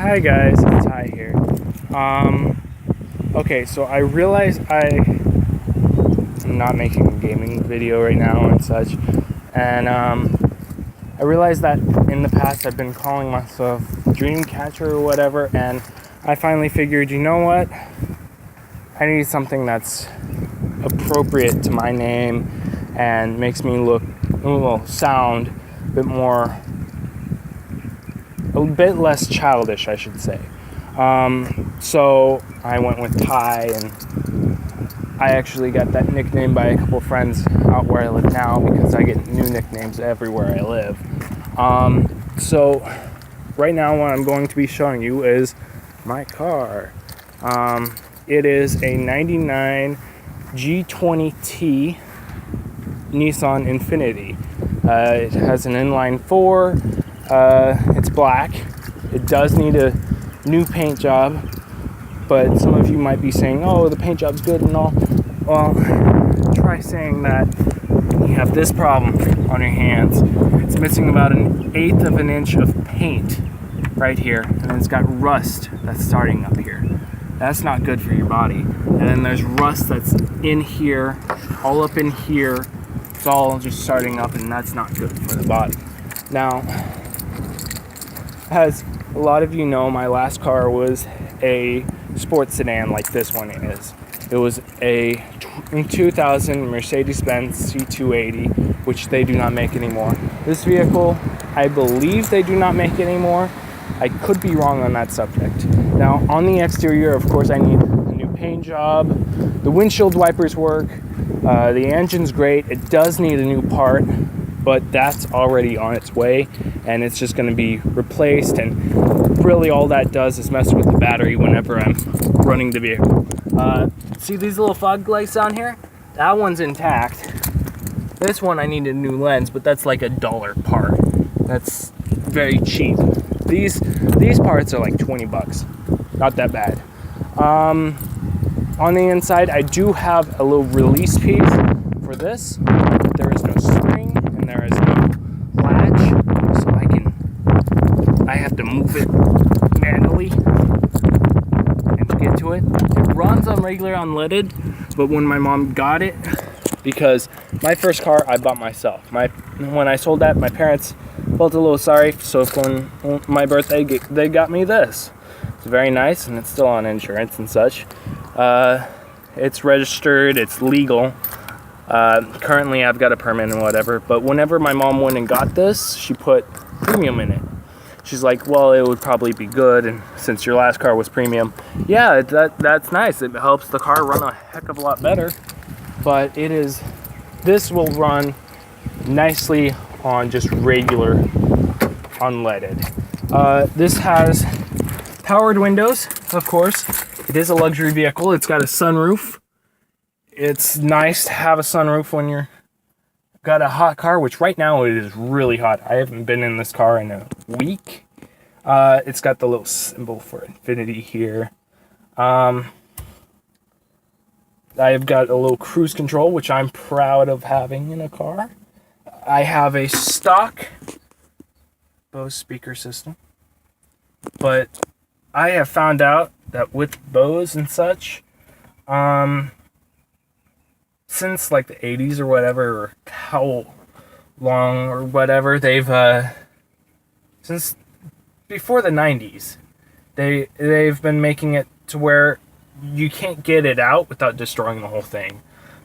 Hi guys, it's Ty here. Okay, so I realize I'm not making a gaming video right now and such, and I realized that in the past I've been calling myself Dreamcatcher or whatever, and I finally figured, you know what? I need something that's appropriate to my name and makes me sound a bit less childish, I should say. So I went with Ty, and I actually got that nickname by a couple friends out where I live now because I get new nicknames everywhere I live. So right now what I'm going to be showing you is my car. It is a 99 G20T Nissan Infiniti. It has an inline 4. It's black. It does need a new paint job, but some of you might be saying, oh, the paint job's good and all. Well, try saying that you have this problem on your hands. It's missing about 1/8 of an inch of paint right here, and it's got rust that's starting up here. That's not good for your body. And then there's rust that's in here, all up in here. It's all just starting up, and that's not good for the body. Now, as a lot of you know, my last car was a sports sedan like this one is. It was a 2000 Mercedes-Benz C280, which they do not make anymore. This vehicle, I believe they do not make anymore. I could be wrong on that subject. Now, on the exterior, of course, I need a new paint job. The windshield wipers work. The engine's great. It does need a new part, but that's already on its way, and it's just going to be replaced, and really all that does is mess with the battery whenever I'm running the vehicle. See these little fog lights down here? That one's intact. This one I need a new lens, but that's like $1 part. That's very cheap. These parts are like $20. Not that bad. On the inside, I do have a little release piece for this. There is no spring and there is no latch, so I have to move it manually and to get to it. It runs on regular unleaded, but when my mom got it, because my first car I bought myself. When I sold that, my parents felt a little sorry, so on my birthday they got me this. It's very nice, and it's still on insurance and such. It's registered, it's legal. Currently I've got a permit and whatever, but whenever my mom went and got this, she put premium in it. She's like, well, it would probably be good, and since your last car was premium, yeah, that's nice. It helps the car run a heck of a lot better, but this will run nicely on just regular unleaded. This has powered windows, of course. It is a luxury vehicle. It's got a sunroof. It's nice to have a sunroof when you're got a hot car, which right now it is really hot. I haven't been in this car in a week. It's got the little symbol for Infinity here. I've got a little cruise control, which I'm proud of having in a car. I have a stock Bose speaker system, but I have found out that with Bose and such, since like the 80s or whatever, or how long or whatever, they've since before the 90s, they've been making it to where you can't get it out without destroying the whole thing.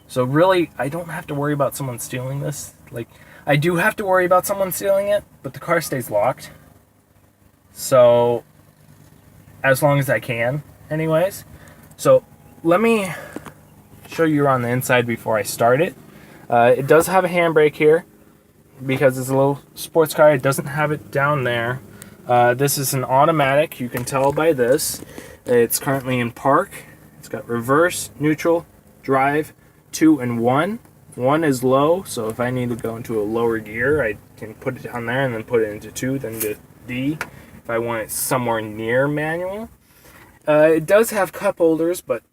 So really, I don't have to worry about someone stealing this. Like, I do have to worry about someone stealing it, but the car stays locked. So, as long as I can, anyways. So, let me show you around the inside before I start it. It does have a handbrake here, because it's a little sports car. It doesn't have it down there. This is an automatic, you can tell by this. It's currently in park. It's got reverse, neutral, drive, 2 and 1. 1 is low, so if I need to go into a lower gear, I can put it down there and then put it into 2, then to D, if I want it somewhere near manual. It does have cup holders, but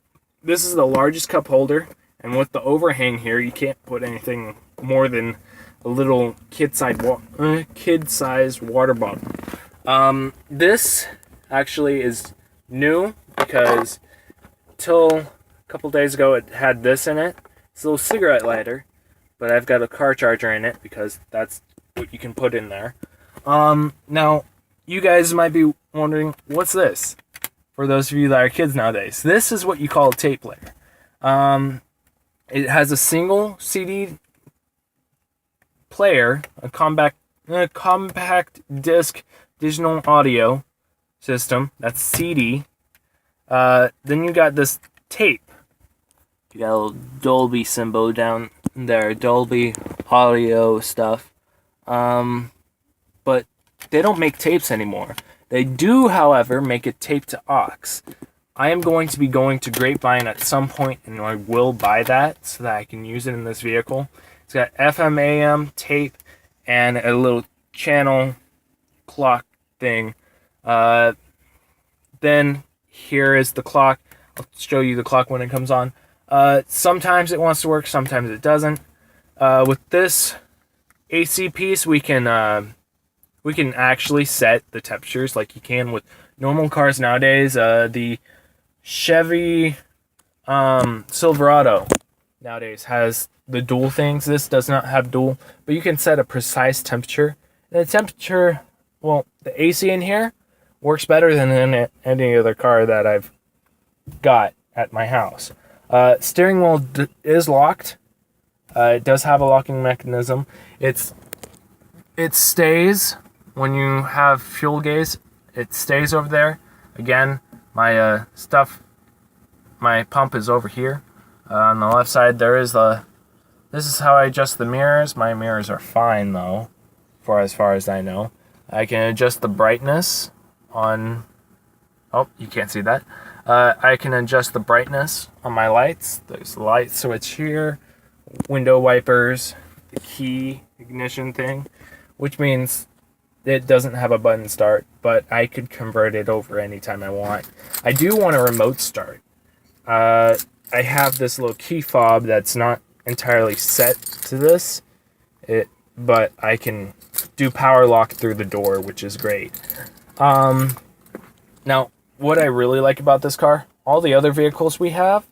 this is the largest cup holder, and with the overhang here, you can't put anything more than a little kid-sized water bottle. This actually is new because till a couple days ago it had this in it. It's a little cigarette lighter, but I've got a car charger in it because that's what you can put in there. Now, you guys might be wondering, what's this? For those of you that are kids nowadays, this is what you call a tape player. It has a single CD player, a compact disc digital audio system. That's CD. Then you got this tape. You got a little Dolby symbol down there, Dolby audio stuff. But they don't make tapes anymore. They do, however, make it tape to aux. I am going to be going to Grapevine at some point, and I will buy that so that I can use it in this vehicle. It's got FM, AM, tape, and a little channel clock thing. Then here is the clock. I'll show you the clock when it comes on. Sometimes it wants to work, sometimes it doesn't. With this AC piece, we can actually set the temperatures like you can with normal cars nowadays. The Chevy Silverado nowadays has the dual things. This does not have dual, but you can set a precise temperature. And the temperature, well, the AC in here works better than in any other car that I've got at my house. Steering wheel is locked. It does have a locking mechanism. It stays when you have fuel gauge. It stays over there. Again, my pump is over here. On the left side, this is how I adjust the mirrors. My mirrors are fine though, for as far as I know. I can adjust the brightness on, oh, you can't see that. I can adjust the brightness on my lights. There's the light switch here, window wipers, the key ignition thing, which means it doesn't have a button start, but I could convert it over anytime I want. I do want a remote start. I have this little key fob that's not entirely set to this, but I can do power lock through the door, which is great. Now, what I really like about this car, all the other vehicles we have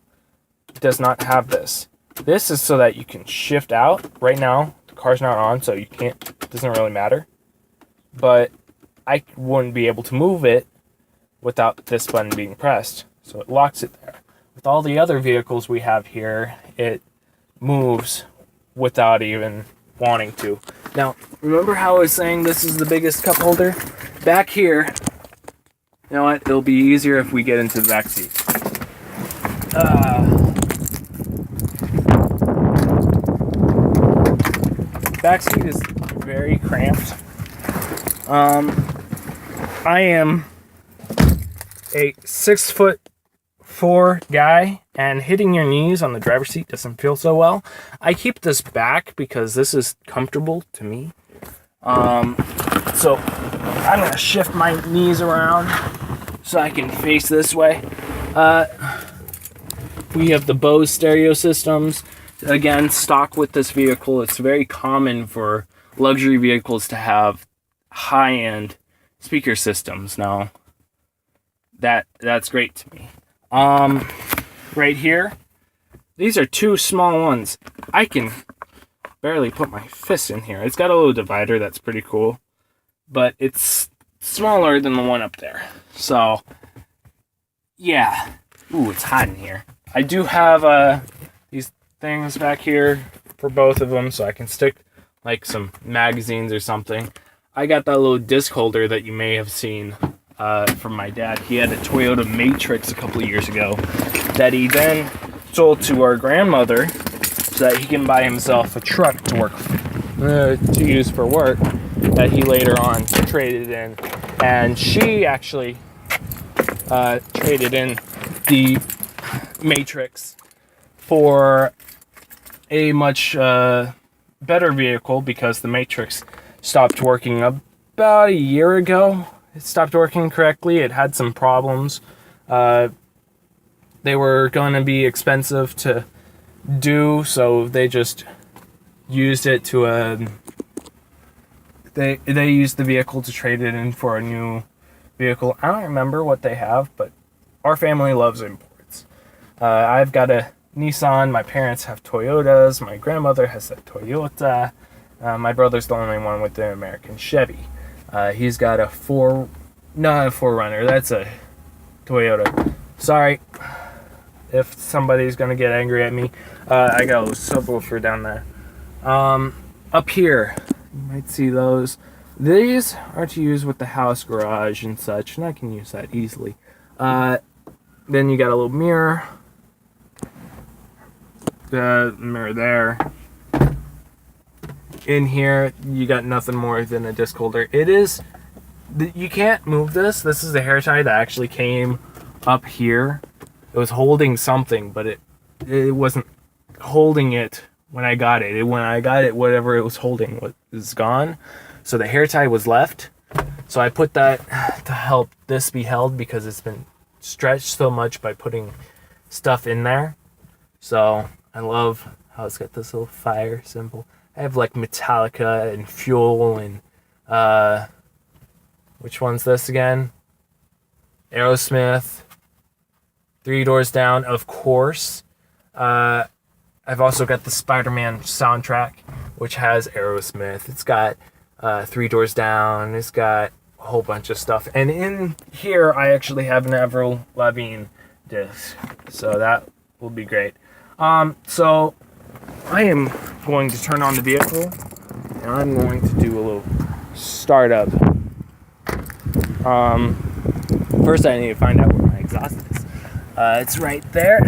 does not have this. This is so that you can shift out. Right now, the car's not on, so you can't, it doesn't really matter. But I wouldn't be able to move it without this button being pressed. So it locks it there. With all the other vehicles we have here, it moves without even wanting to. Now, remember how I was saying this is the biggest cup holder? Back here, you know what? It'll be easier if we get into the back seat. Back seat is very cramped. I am a 6'4" guy, and hitting your knees on the driver's seat doesn't feel so well. I keep this back because this is comfortable to me. So I'm gonna shift my knees around so I can face this way. We have the Bose stereo systems. Again, stock with this vehicle. It's very common for luxury vehicles to have high-end speaker systems. Now, that's great to me. Right here, these are two small ones. I can barely put my fist in here. It's got a little divider that's pretty cool, but it's smaller than the one up there. So, yeah. Ooh, it's hot in here. I do have these things back here for both of them, so I can stick like some magazines or something. I got that little disc holder that you may have seen from my dad. He had a Toyota Matrix a couple of years ago that he then sold to our grandmother so that he can buy himself a truck to work to use for work that he later on traded in. And she actually traded in the Matrix for a much better vehicle because the Matrix stopped working about a year ago. It stopped working correctly. It had some problems. They were going to be expensive to do, so they just used it to they used the vehicle to trade it in for a new vehicle. I don't remember what they have, but our family loves imports. I've got a Nissan. My parents have Toyotas. My grandmother has a Toyota. My brother's the only one with the American Chevy. He's got not a 4Runner. That's a Toyota. Sorry if somebody's gonna get angry at me. I got a subwoofer down there. Up here, you might see those. These are to use with the house garage and such, and I can use that easily. Then you got a little mirror. The mirror there. In here, you got nothing more than a disc holder. You can't move this. This is the hair tie that actually came up here. It was holding something, but it wasn't holding it when I got it. When I got it, whatever it was holding was gone. So the hair tie was left. So I put that to help this be held because it's been stretched so much by putting stuff in there. So I love how it's got this little fire symbol. I have like Metallica and Fuel and which one's this again? Aerosmith. Three Doors Down, of course. I've also got the Spider-Man soundtrack, which has Aerosmith. It's got Three Doors Down. It's got a whole bunch of stuff. And in here, I actually have an Avril Lavigne disc. So that will be great. So I am going to turn on the vehicle, and I'm going to do a little startup. First, I need to find out where my exhaust is. It's right there.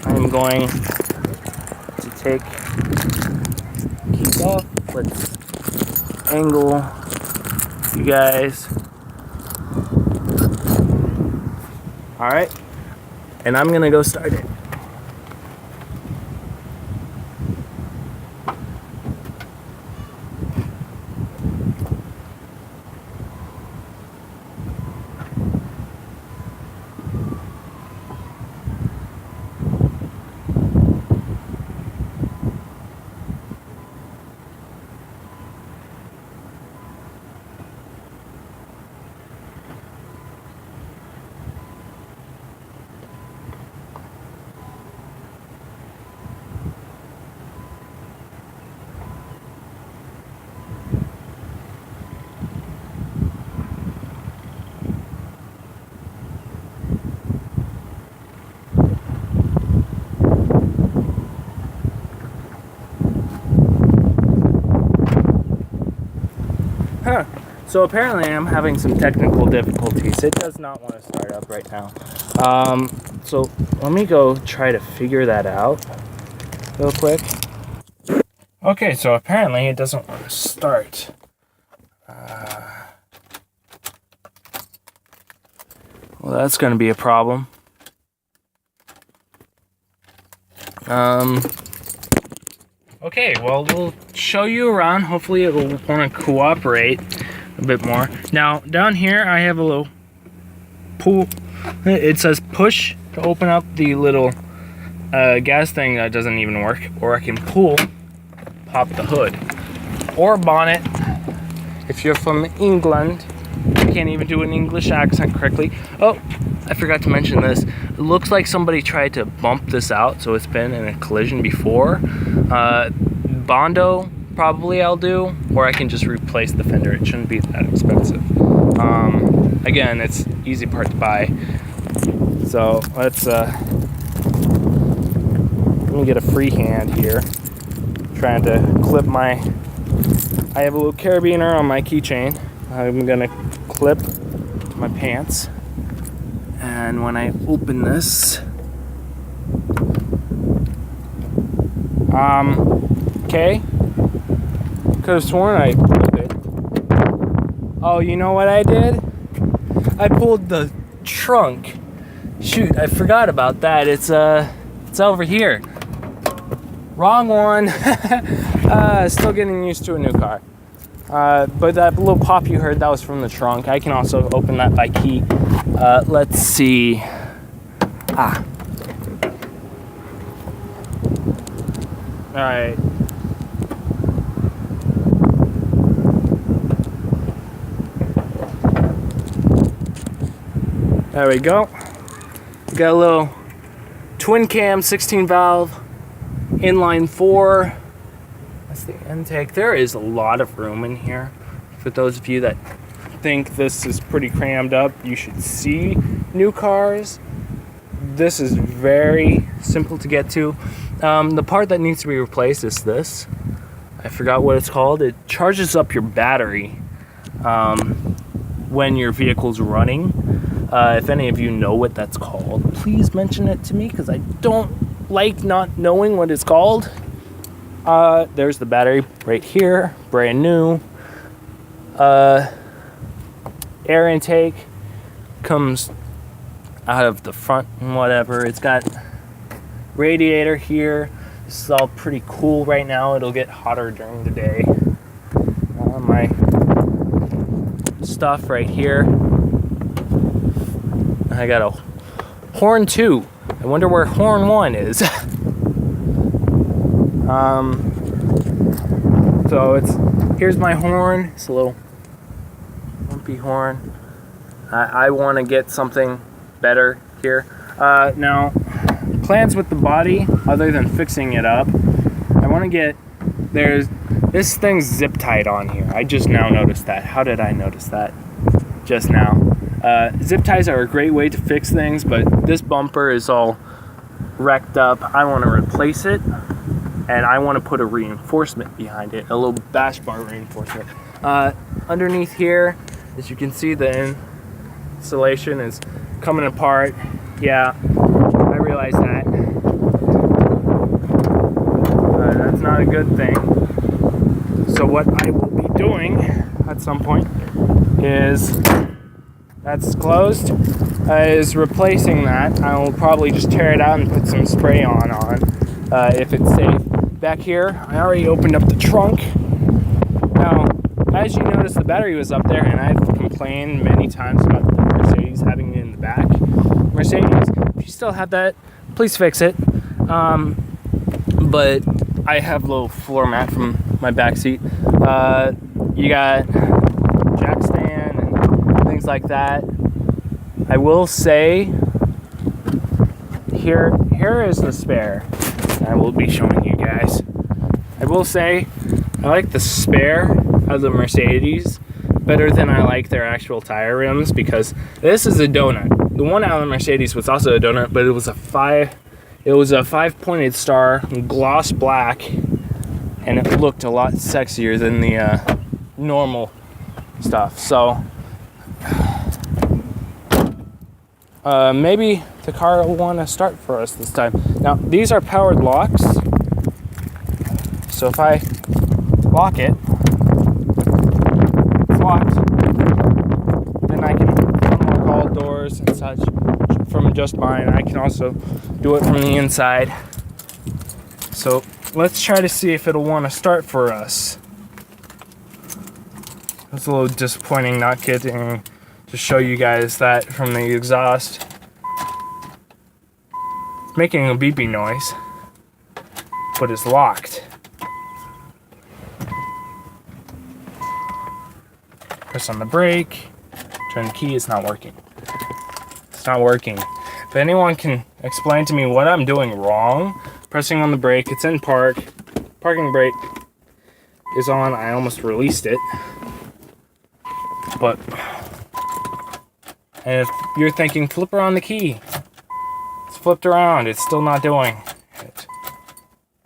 I'm going to take keys off. Let's angle you guys. All right, and I'm gonna go start it. So apparently I'm having some technical difficulties. It does not want to start up right now. So let me go try to figure that out real quick. Okay, so apparently it doesn't want to start. Well, that's going to be a problem. Okay, well, we'll show you around. Hopefully it will want to cooperate a bit more. Now, down here I have a little pull. It says push to open up the little gas thing that doesn't even work. Or I can pop the hood. Or bonnet. If you're from England, you can't even do an English accent correctly. Oh, I forgot to mention this. It looks like somebody tried to bump this out, so it's been in a collision before. Bondo, probably I'll do, or I can just replace the fender. It shouldn't be that expensive. Again, it's easy part to buy. So let's let me get a free hand here. Trying to clip I have a little carabiner on my keychain. I'm gonna clip my pants, and when I open this, okay, could have sworn I pulled it. Oh, you know what I did? I pulled the trunk. Shoot, I forgot about that. It's over here. Wrong one. Still getting used to a new car. But that little pop you heard, that was from the trunk. I can also open that by key. Let's see. Alright. There we go. Got a little twin cam 16 valve inline 4. That's the intake. There is a lot of room in here. For those of you that think this is pretty crammed up, you should see new cars. This is very simple to get to. The part that needs to be replaced is this. I forgot what it's called. It charges up your battery when your vehicle's running. If any of you know what that's called, please mention it to me, because I don't like not knowing what it's called. There's the battery right here, brand new. Air intake comes out of the front and whatever. It's got radiator here. This is all pretty cool right now. It'll get hotter during the day. My stuff right here. I got a horn 2. I wonder where horn 1 is. So here's my horn. It's a little lumpy horn. I want to get something better here. Now, plans with the body, other than fixing it up, I want to get, this thing's zip tied on here. I just now noticed that. How did I notice that just now? Zip ties are a great way to fix things, but this bumper is all wrecked up. I want to replace it, and I want to put a reinforcement behind it, a little bash bar reinforcement. Underneath here, as you can see, the insulation is coming apart. Yeah, I realize that. That's not a good thing. So what I will be doing at some point is, that's closed, is replacing that. I will probably just tear it out and put some spray on if it's safe. Back here, I already opened up the trunk. Now, as you notice, the battery was up there, and I've complained many times about the Mercedes having it in the back. Mercedes, if you still have that, please fix it. But I have a little floor mat from my back seat. You got jack stand and things like that. I will say, here is the spare. I will be showing you guys. I will say, I like the spare of the Mercedes better than I like their actual tire rims, because this is a donut. The one out of the Mercedes was also a donut, but it was a 5-pointed star, gloss black, and it looked a lot sexier than the normal stuff. So maybe the car will want to start for us this time. Now, these are powered locks, so if I lock it, it's locked, then I can unlock all doors and such from just mine. I can also do it from the inside. So let's try to see if it'll want to start for us. It's a little disappointing not getting to show you guys that from the exhaust. It's making a beeping noise, but it's locked. Press on the brake, turn the key, it's not working. It's not working. If anyone can explain to me what I'm doing wrong, pressing on the brake, it's in park, parking brake is on, I almost released it. But, and if you're thinking, flip around the key, it's flipped around, it's still not doing it.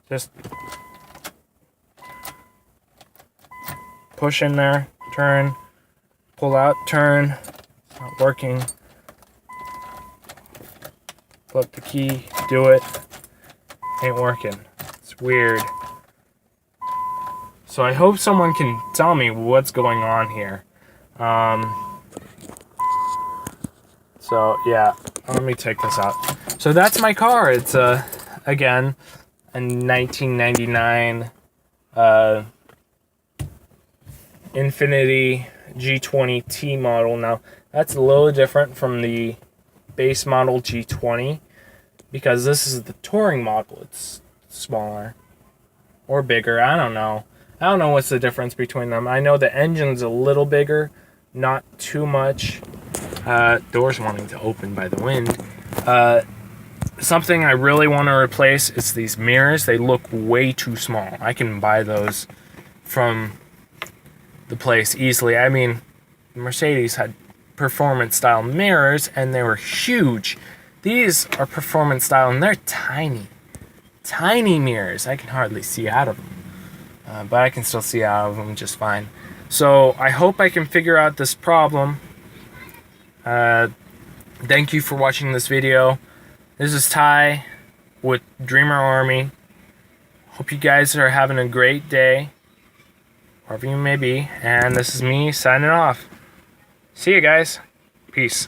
Just push in there, turn, pull out, turn, it's not working. Flip the key, do it, ain't working. It's weird. So I hope someone can tell me what's going on here. So yeah, let me take this out. So that's my car. It's again a 1999 Infiniti G20T model. Now that's a little different from the base model G20 because this is the touring model. It's smaller or bigger. I don't know what's the difference between them. I know the engine's a little bigger, not too much. Doors wanting to open by the wind. Something I really want to replace is these mirrors. They look way too small. I can buy those from the place easily. I mean, Mercedes had performance style mirrors and they were huge. These are performance style and they're tiny. Tiny mirrors. I can hardly see out of them. But I can still see out of them just fine. So I hope I can figure out this problem. Thank you for watching this video. This is Ty with Dreamer Army. Hope you guys are having a great day, wherever you may be. And this is me signing off. See you guys. Peace.